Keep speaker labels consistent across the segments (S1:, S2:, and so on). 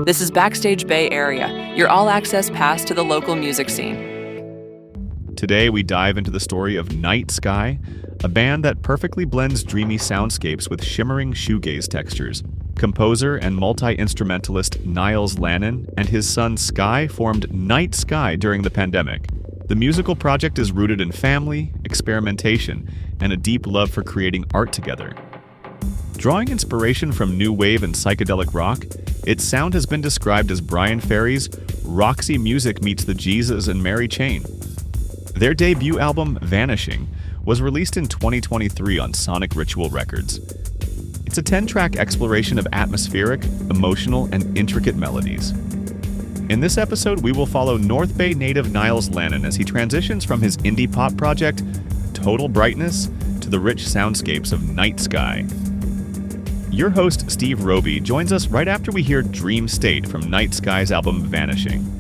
S1: This is Backstage Bay Area, your all-access pass to the local music scene.
S2: Today, we dive into the story of Nyte Skye, a band that perfectly blends dreamy soundscapes with shimmering shoegaze textures. Composer and multi-instrumentalist Nyles Lannon and his son Skye formed Nyte Skye during the pandemic. The musical project is rooted in family, experimentation, and a deep love for creating art together. Drawing inspiration from new wave and psychedelic rock, its sound has been described as Brian Ferry's Roxy music meets the Jesus and Mary chain. Their debut album, Vanishing, was released in 2023 on Sonic Ritual Records. It's a 10-track exploration of atmospheric, emotional, and intricate melodies. In this episode, we will follow North Bay native Nyles Lannon as he transitions from his indie pop project, Total Brightness, to the rich soundscapes of Nyte Skye. Your host, Steve Roby, joins us right after we hear Dream State from Nyte Skye's album Vanishing.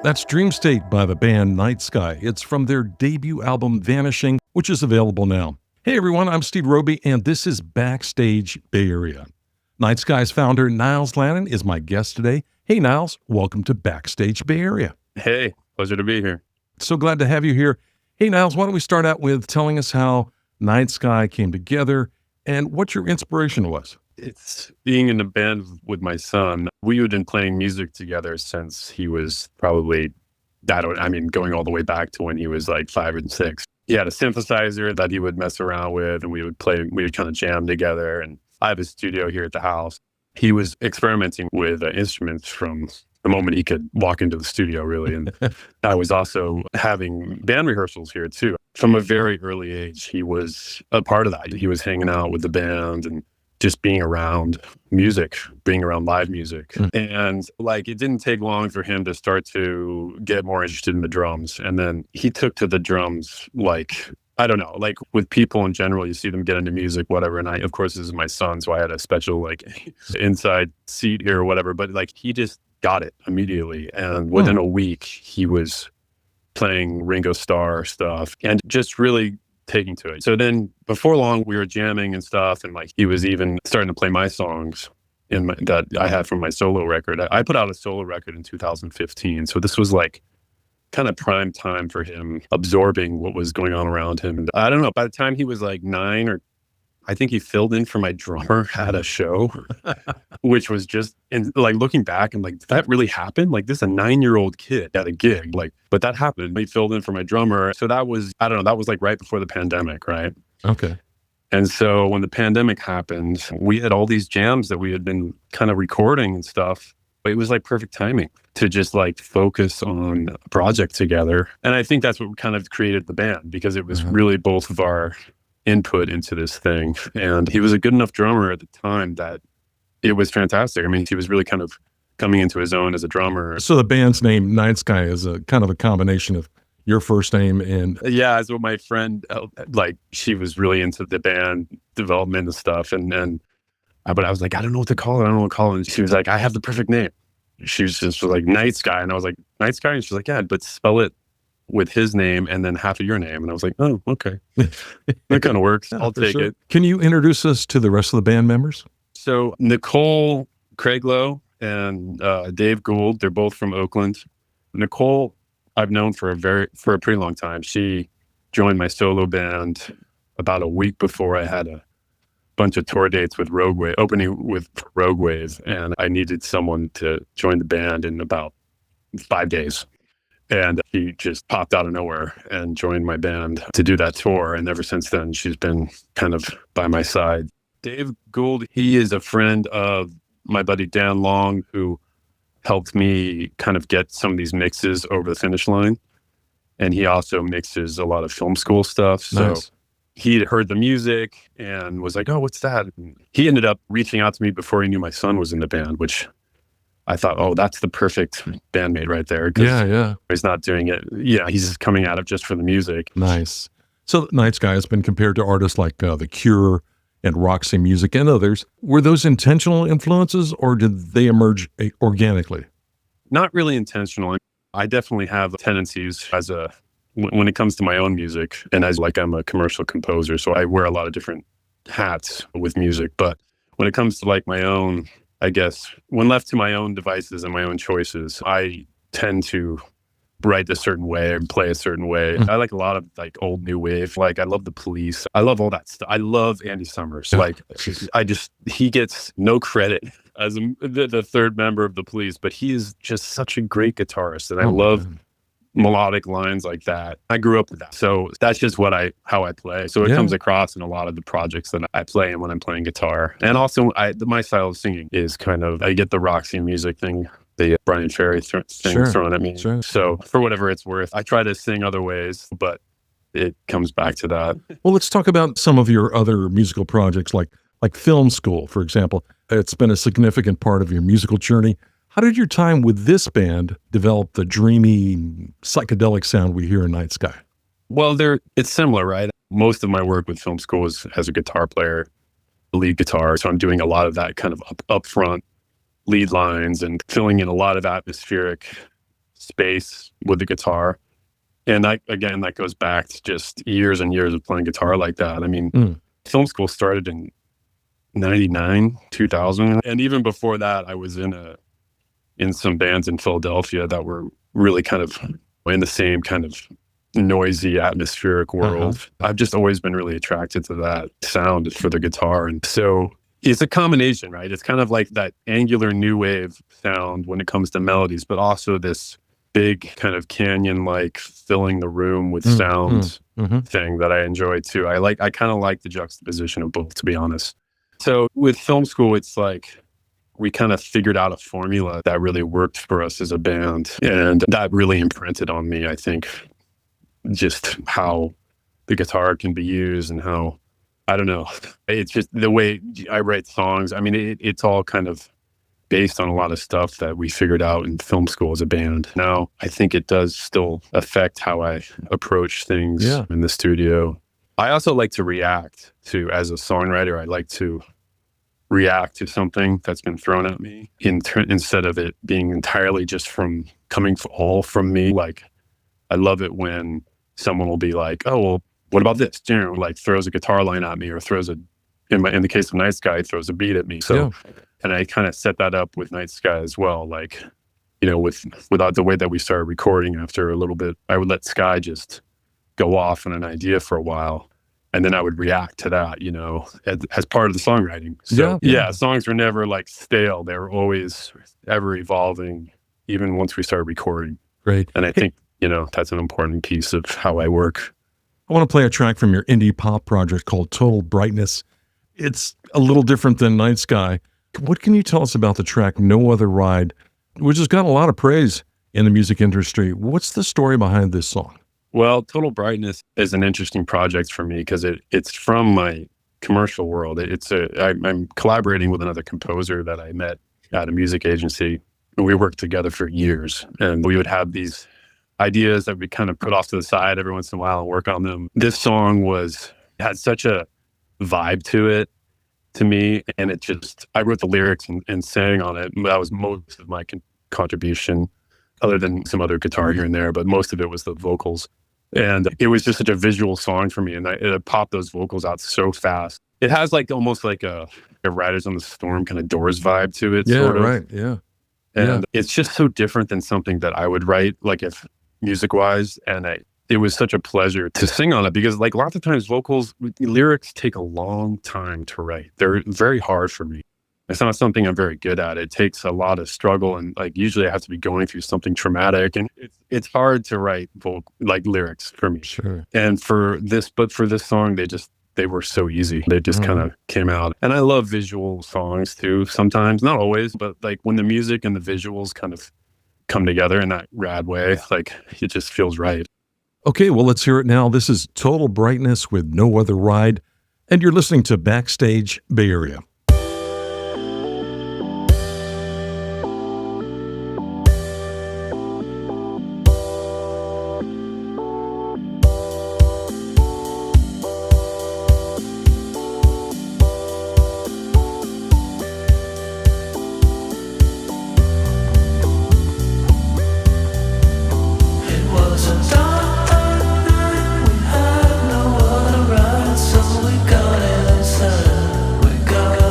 S3: That's Dream State by the band Nyte Skye. It's from their debut album Vanishing, which is available now. Hey everyone, I'm Steve Roby, and this is Backstage Bay Area. Nyte Skye's founder, Nyles Lannon, is my guest today. Hey Nyles, welcome to Backstage Bay Area.
S4: Hey, pleasure to be here.
S3: So glad to have you here. Hey Nyles, why don't we start out with telling us how Nyte Skye came together and what your inspiration was?
S4: It's being in a band with my son. We had been playing music together since he was probably, going all the way back to when he was like 5 and 6. He had a synthesizer that he would mess around with, and we would kind of jam together. And I have a studio here at the house. He was experimenting with instruments from the moment he could walk into the studio, really. And I was also having band rehearsals here too. From a very early age, he was a part of that. He was hanging out with the band and just being around music, being around live music. And like, it didn't take long for him to start to get more interested in the drums. And then he took to the drums, like, I don't know, like with people in general, you see them get into music, whatever. And of course, this is my son, so I had a special like inside seat here or whatever, but like he just got it immediately. And within a week, he was playing Ringo Starr stuff and just really taking to it. So then before long, we were jamming and stuff. And like, he was even starting to play my songs that I had from my solo record. I put out a solo record in 2015. So this was like kind of prime time for him absorbing what was going on around him. And I don't know, by the time he was like 9, or I think he filled in for my drummer at a show, which was just, and like looking back, I'm like, did that really happen? Like, this is a 9-year-old kid at a gig, like, but that happened. He filled in for my drummer. So that was, I don't know, that was like right before the pandemic, right?
S3: Okay.
S4: And so when the pandemic happened, we had all these jams that we had been kind of recording and stuff. It was like perfect timing to just like focus on a project together. And I think that's what kind of created the band, because it was really both of our input into this thing. And he was a good enough drummer at the time that it was fantastic. I mean, he was really kind of coming into his own as a drummer.
S3: So the band's name, Nyte Skye, is a kind of a combination of your first name and...
S4: Yeah, so my friend, like, she was really into the band development and stuff. But I was like, I don't know what to call it. And she was like, I have the perfect name. She was just like, Nyte Skye. And I was like, Nyte Skye? And she's like, yeah, but spell it with his name and then half of your name. And I was like, oh, okay. That kind of works. I'll take it.
S3: Can you introduce us to the rest of the band members?
S4: So Nicole Craiglow and Dave Gould, they're both from Oakland. Nicole, I've known for a pretty long time. She joined my solo band about a week before I had a bunch of tour dates with Rogue Wave, opening with Rogue Wave, and I needed someone to join the band in about 5 days. And she just popped out of nowhere and joined my band to do that tour. And ever since then, she's been kind of by my side. Dave Gould, he is a friend of my buddy Dan Long, who helped me kind of get some of these mixes over the finish line. And he also mixes a lot of film school stuff. So he had heard the music and was like, oh, what's that? And he ended up reaching out to me before he knew my son was in the band, which I thought, oh, that's the perfect bandmate right there.
S3: Yeah.
S4: He's not doing it. Yeah, he's just coming at it just for the music.
S3: Nice. So Nyte Skye has been compared to artists like The Cure and Roxy Music and others. Were those intentional influences or did they emerge organically?
S4: Not really intentional. I definitely have tendencies when it comes to my own music, and I'm a commercial composer, so I wear a lot of different hats with music. But when it comes to like my own, I guess, when left to my own devices and my own choices, I tend to write a certain way and play a certain way. I like a lot of like old new wave. Like I love the Police. I love all that stuff. I love Andy Summers. Like he gets no credit as the third member of the Police, but he is just such a great guitarist. And I love melodic lines like that. I grew up with that. So that's just how I play. So it comes across in a lot of the projects that I play and when I'm playing guitar. And also my style of singing is kind of, I get the Roxy Music thing, the Brian Ferry thing thrown at me. Sure. So for whatever it's worth, I try to sing other ways, but it comes back to that.
S3: Well, let's talk about some of your other musical projects like film school, for example. It's been a significant part of your musical journey. How did your time with this band develop the dreamy, psychedelic sound we hear in Nyte Skye?
S4: Well, it's similar, right? Most of my work with film school is as a guitar player, lead guitar. So I'm doing a lot of that kind of upfront lead lines and filling in a lot of atmospheric space with the guitar. And that goes back to just years and years of playing guitar like that. I mean, film school started in 99, 2000. And even before that, I was in some bands in Philadelphia that were really kind of in the same kind of noisy atmospheric world. I've just always been really attracted to that sound for the guitar. And so It's a combination, right? It's kind of like that angular new wave sound when it comes to melodies, but also this big kind of canyon-like filling the room with sounds thing that I enjoy too. I kind of like the juxtaposition of both, to be honest. So with film school, it's like we kind of figured out a formula that really worked for us as a band. And that really imprinted on me, I think, just how the guitar can be used and how, I don't know, it's just the way I write songs. I mean, it's all kind of based on a lot of stuff that we figured out in film school as a band. Now, I think it does still affect how I approach things in the studio. I also like to react to, as a songwriter, I like to react to something that's been thrown at me instead of it being entirely just coming all from me. Like, I love it when someone will be like, oh, well, what about this? You know, like throws a guitar line at me or throws in the case of Nyte Skye, throws a beat at me. So, and I kind of set that up with Nyte Skye as well. Like, you know, without the way that we started recording, after a little bit, I would let Skye just go off on an idea for a while. And then I would react to that, you know, as part of the songwriting. So songs were never like stale. They were always ever evolving, even once we started recording.
S3: Great.
S4: And I think, you know, that's an important piece of how I work.
S3: I want to play a track from your indie pop project called Total Brightness. It's a little different than Nyte Skye. What can you tell us about the track No Other Ride, which has gotten a lot of praise in the music industry? What's the story behind this song?
S4: Well, Total Brightness is an interesting project for me because it's from my commercial world. I'm collaborating with another composer that I met at a music agency, and we worked together for years. And we would have these ideas that we kind of put off to the side every once in a while and work on them. This song had such a vibe to it, to me, and I wrote the lyrics and sang on it. That was most of my contribution, other than some other guitar here and there, but most of it was the vocals. And it was just such a visual song for me, and it popped those vocals out so fast. It has like almost like a Riders on the Storm kind of Doors vibe to it.
S3: Yeah,
S4: sort of.
S3: right. Yeah.
S4: And it's just so different than something that I would write, like if music-wise, and it was such a pleasure to sing on it because, like, lots of times lyrics take a long time to write. They're very hard for me. It's not something I'm very good at. It takes a lot of struggle, and like usually I have to be going through something traumatic, and it's hard to write lyrics for me.
S3: Sure.
S4: And for this song, they were so easy. They just kind of came out. And I love visual songs too. Sometimes, not always, but like when the music and the visuals kind of come together in that rad way, like it just feels right.
S3: Okay, well, let's hear it now. This is Total Brightness with No Other Ride, and you're listening to Backstage Bay Area.
S5: We got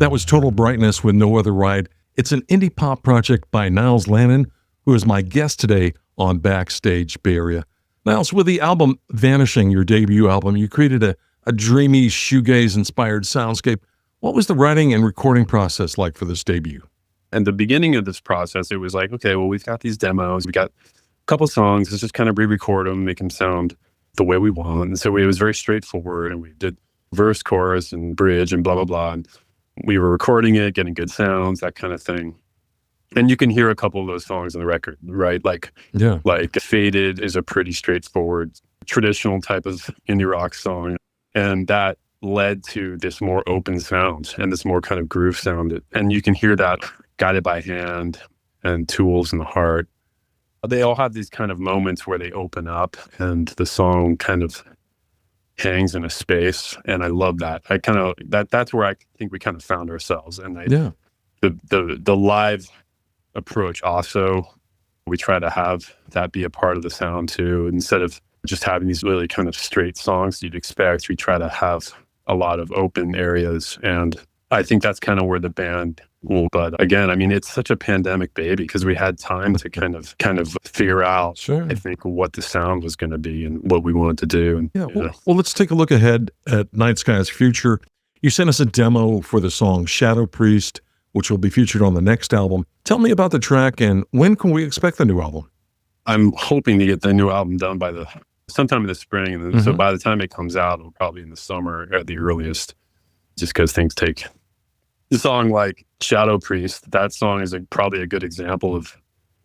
S3: That was Total Brightness with No Other Ride. It's an indie pop project by Nyles Lannon, who is my guest today on Backstage Bay Area. Nyles, with the album Vanishing, your debut album, you created a dreamy shoegaze-inspired soundscape. What was the writing and recording process like for this debut?
S4: And the beginning of this process, it was like, okay, well, we've got these demos, we got a couple songs, let's just kind of re-record them, make them sound the way we want. And so it was very straightforward, and we did verse, chorus, and bridge, and blah, blah, blah. And we were recording it, getting good sounds, that kind of thing. And you can hear a couple of those songs on the record, right? Like Captivated is a pretty straightforward, traditional type of indie rock song. And that led to this more open sound and this more kind of groove sound. And you can hear that Guided by Hand and Tools in the Heart. They all have these kind of moments where they open up and the song kind of hangs in a space. And I love that. That's where I think we kind of found ourselves. And the live approach also, we try to have that be a part of the sound too. Instead of just having these really kind of straight songs you'd expect, we try to have a lot of open areas. And I think that's kind of where the band will. But again, I mean, it's such a pandemic baby because we had time to kind of figure out,
S3: sure,
S4: I think, what the sound was going to be and what we wanted to do. And
S3: well, let's take a look ahead at Nyte Skye's future. You sent us a demo for the song Shadow Priest, which will be featured on the next album. Tell me about the track, and when can we expect the new album?
S4: I'm hoping to get the new album done by sometime in the spring. And so by the time it comes out, it'll probably in the summer at the earliest, just because things take. The song like Shadow Priest, that song is probably a good example of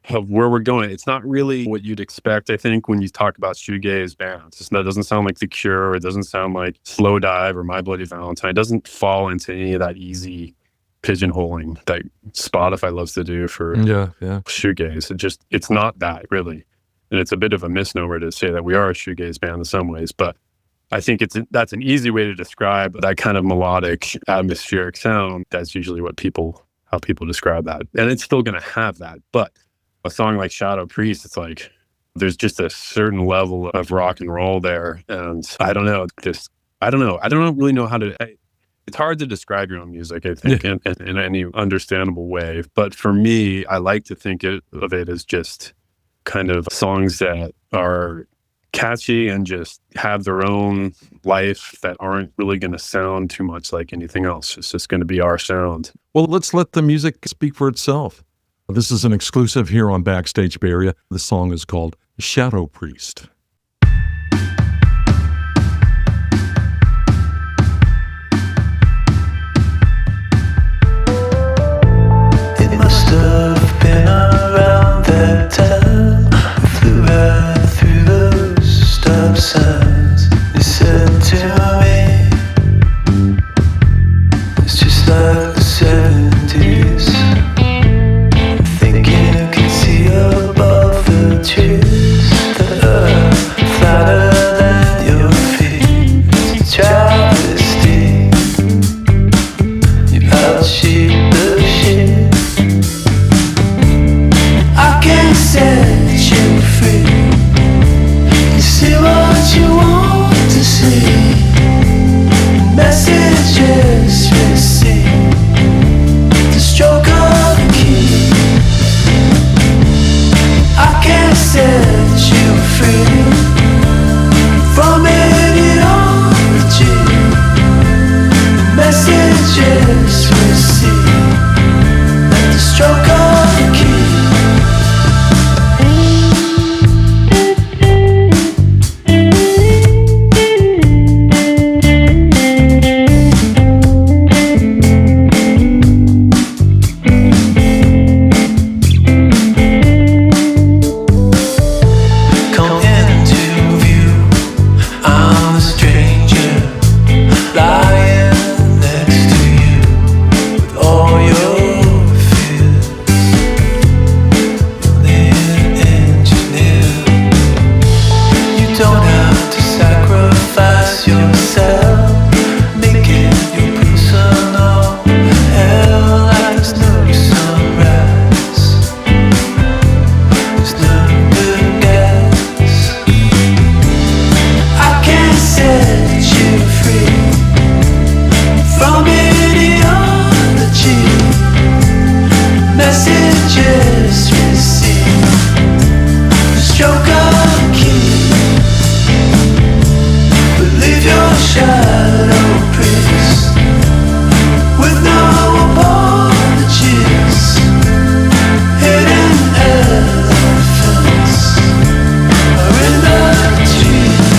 S4: where we're going. It's not really what you'd expect, I think, when you talk about shoegaze bands. That doesn't sound like The Cure. It doesn't sound like Slow Dive or My Bloody Valentine. It doesn't fall into any of that easy pigeonholing that Spotify loves to do for shoegaze. It's not that, really. And it's a bit of a misnomer to say that we are a shoegaze band in some ways, but I think that's an easy way to describe that kind of melodic, atmospheric sound. That's usually how people describe that. And it's still going to have that. But a song like Shadow Priest, it's like there's just a certain level of rock and roll there. And I don't know. I don't really know how to. It's hard to describe your own music, I think, in any understandable way. But for me, I like to think of it as just kind of songs that are catchy and just have their own life that aren't really going to sound too much like anything else. It's just going to be our sound.
S3: Well, let's let the music speak for itself. This is an exclusive here on Backstage Bay Area. The song is called Shadow Priest.
S5: It must have been around that time. We flew right through those stop signs. You said to me, it's just like the 70s. Thinking you can see above the trees that shadow priest with no apologies, hidden elephants are in the trees.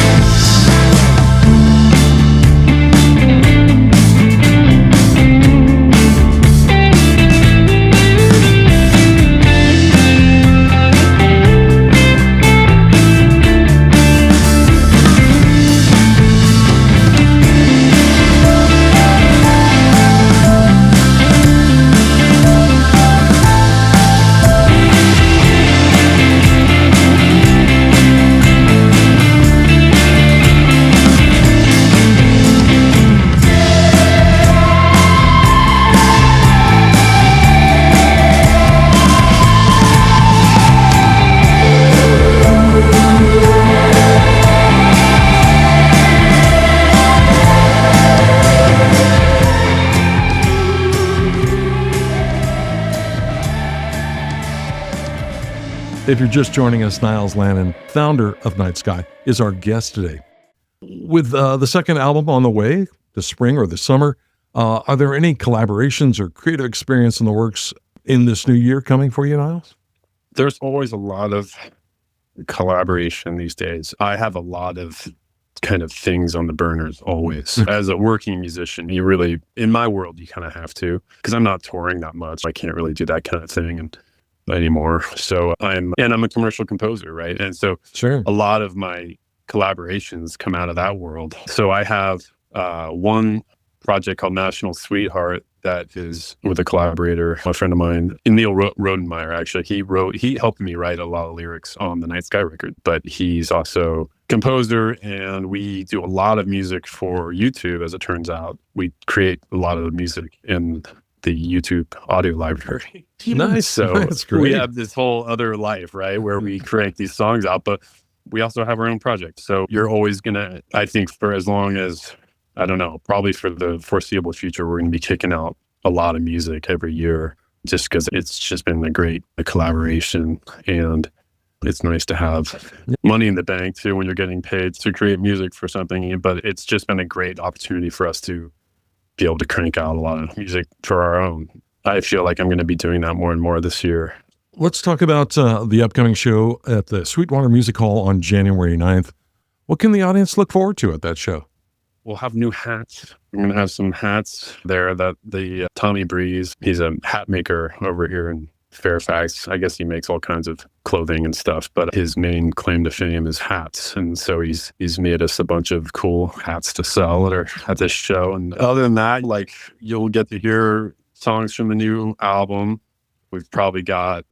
S3: If you're just joining us, Nyles Lannon, founder of Nyte Skye, is our guest today. With the second album on the way, the spring or the summer, are there any collaborations or creative experience in the works in this new year coming for you, Nyles?
S4: There's always a lot of collaboration these days. I have a lot of kind of things on the burners always. As a working musician, you really, in my world, you kind of have to, because I'm not touring that much. I can't really do that kind of thing anymore. So I'm a commercial composer, right? And so
S3: Sure.
S4: a lot of my collaborations come out of that world. So I have one project called National Sweetheart that is with a collaborator, a friend of mine, Neil Rodenmeyer, actually. He helped me write a lot of lyrics on the Nyte Skye record, but he's also composer, and we do a lot of music for YouTube, as it turns out. We create a lot of the music in the YouTube audio library.
S3: Nice.
S4: So
S3: That's great.
S4: we have this whole other life, right, where we crank these songs out, but we also have our own project. So you're always gonna, I think, for as long as, I don't know, probably for the foreseeable future, we're gonna be kicking out a lot of music every year, just because it's just been a great collaboration, and it's nice to have money in the bank too when you're getting paid to create music for something. But it's just been a great opportunity for us to be able to crank out a lot of music for our own. I feel like I'm going to be doing that more and more this year.
S3: Let's talk about the upcoming show at the Sweetwater Music Hall on January 9th. What can the audience look forward to at that show?
S4: We'll have new hats. I'm going to have some hats there that the Tommy Breeze, he's a hat maker over here in Fairfax. I guess he makes all kinds of clothing and stuff, but his main claim to fame is hats. And so he's made us a bunch of cool hats to sell at this show. And other than that, like, you'll get to hear songs from the new album. We've probably got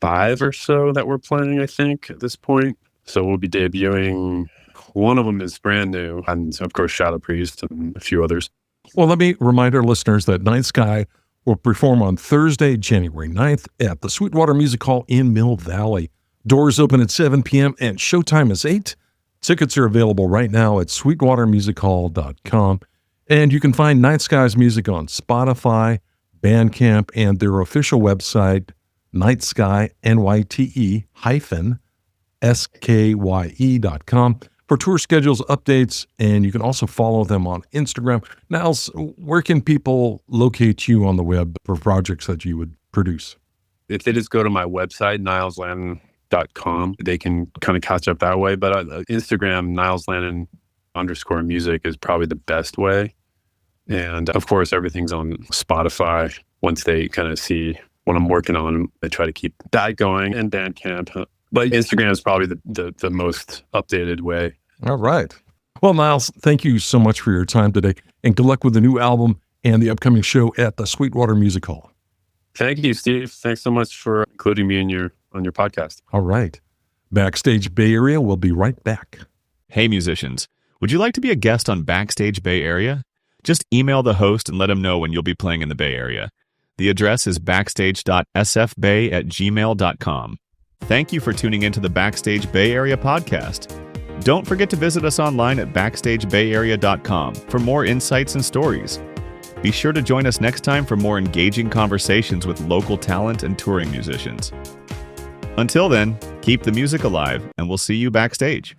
S4: 5 or so that we're playing, I think, at this point. So we'll be debuting. One of them is brand new, and of course Shadow Priest and a few others.
S3: Well, let me remind our listeners that Nyte Skye will perform on Thursday, January 9th at the Sweetwater Music Hall in Mill Valley. Doors open at 7 p.m. and showtime is 8. Tickets are available right now at sweetwatermusichall.com. And you can find Nyte Skye's music on Spotify, Bandcamp, and their official website, Nyte Skye, NYTE-SKYE.com. for tour schedules, updates, and you can also follow them on Instagram. Nyles, where can people locate you on the web for projects that you would produce?
S4: If they just go to my website, nyleslannon.com, they can kind of catch up that way. But Instagram, nyleslannon_music is probably the best way. And of course, everything's on Spotify. Once they kind of see what I'm working on, I try to keep that going, and Bandcamp. But Instagram is probably the most updated way.
S3: All right. Well, Nyles, thank you so much for your time today, and good luck with the new album and the upcoming show at the Sweetwater Music Hall.
S4: Thank you, Steve. Thanks so much for including me on your podcast.
S3: All right. Backstage Bay Area will be right back.
S2: Hey musicians, would you like to be a guest on Backstage Bay Area? Just email the host and let him know when you'll be playing in the Bay Area. The address is backstage.sfbay@gmail.com. Thank you for tuning into the Backstage Bay Area podcast. Don't forget to visit us online at backstagebayarea.com for more insights and stories. Be sure to join us next time for more engaging conversations with local talent and touring musicians. Until then, keep the music alive, and we'll see you backstage.